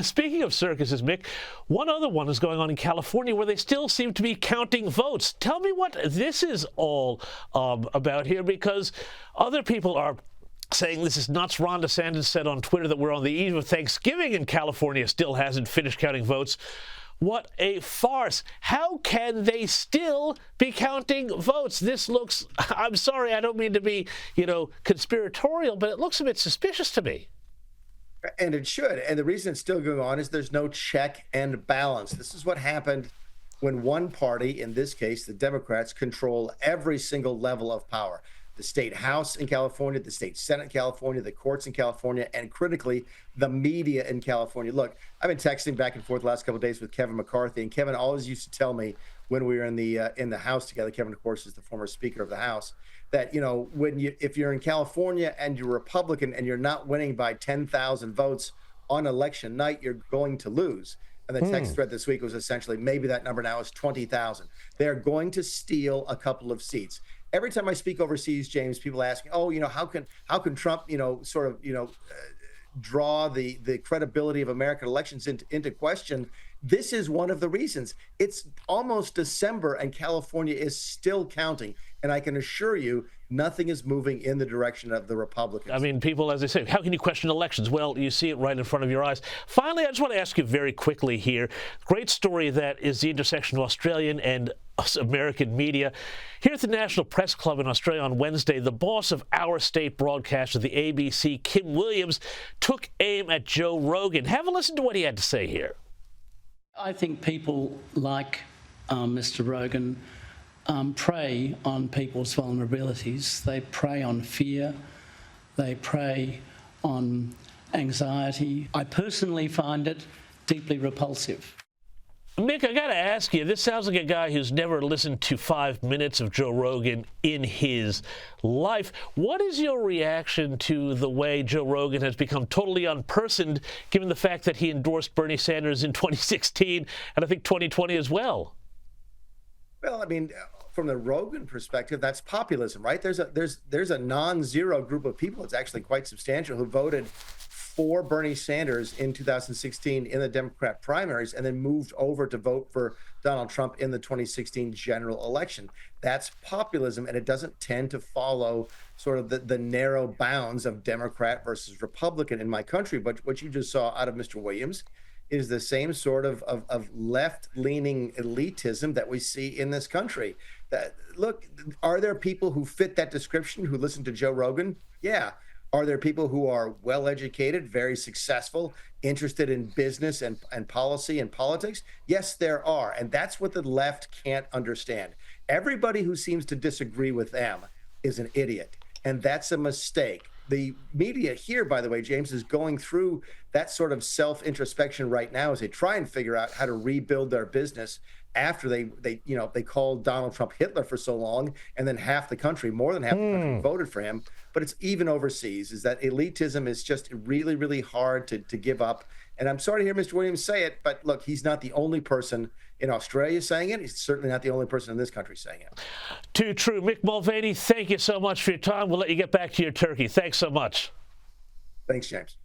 Speaking of circuses, Mick, one other one is going on in California where they still seem to be counting votes. Tell me what this is all about here, because other people are saying this is nuts. Ron DeSantis said on Twitter that we're on the eve of Thanksgiving and California still hasn't finished counting votes. What a farce. How can they still be counting votes? This looks, I'm sorry, I don't mean to be, conspiratorial, but it looks a bit suspicious to me. And it should. And the reason it's still going on is there's no check and balance. This is what happened when one party, in this case, the Democrats, control every single level of power. The state house in California, the state Senate in California, the courts in California, and critically, the media in California. Look, I've been texting back and forth the last couple of days with Kevin McCarthy, and Kevin always used to tell me when we were in the House together. Kevin, of course, is the former Speaker of the House. That if you're in California and you're Republican and you're not winning by 10,000 votes on election night, you're going to lose. And the text thread this week was essentially maybe that number now is 20,000. They're going to steal a couple of seats. Every time I speak overseas, James, people ask me, how can Trump, draw the credibility of American elections into question? This is one of the reasons. It's almost December and California is still counting. And I can assure you, nothing is moving in the direction of the Republicans. I mean, people, as they say, how can you question elections? Well, you see it right in front of your eyes. Finally, I just want to ask you very quickly here. Great story that is the intersection of Australian and American media. Here at the National Press Club in Australia on Wednesday, the boss of our state broadcaster, the ABC, Kim Williams, took aim at Joe Rogan. Have a listen to what he had to say here. I think people like Mr. Rogan prey on people's vulnerabilities. They prey on fear. They prey on anxiety. I personally find it deeply repulsive. Mick, I got to ask you, this sounds like a guy who's never listened to 5 minutes of Joe Rogan in his life. What is your reaction to the way Joe Rogan has become totally unpersoned, given the fact that he endorsed Bernie Sanders in 2016 and I think 2020 as well? Well, I mean, from the Rogan perspective, that's populism, right? There's a non-zero group of people. It's actually quite substantial who voted for Bernie Sanders in 2016 in the Democrat primaries and then moved over to vote for Donald Trump in the 2016 general election. That's populism, and it doesn't tend to follow sort of the narrow bounds of Democrat versus Republican in my country. But what you just saw out of Mr. Williams is the same sort of left-leaning elitism that we see in this country. Look, are there people who fit that description who listen to Joe Rogan? Yeah. Are there people who are well-educated, very successful, interested in business and policy and politics? Yes, there are. And that's what the left can't understand. Everybody who seems to disagree with them is an idiot. And that's a mistake. The media here, by the way, James, is going through that sort of self-introspection right now as they try and figure out how to rebuild their business after they called Donald Trump Hitler for so long, and then half the country, more than half the country, voted for him. But it's even overseas, is that elitism is just really, really hard to give up. And I'm sorry to hear Mr. Williams say it, but look, he's not the only person in Australia saying it. He's certainly not the only person in this country saying it. Too true. Mick Mulvaney, thank you so much for your time. We'll let you get back to your turkey. Thanks so much. Thanks, James.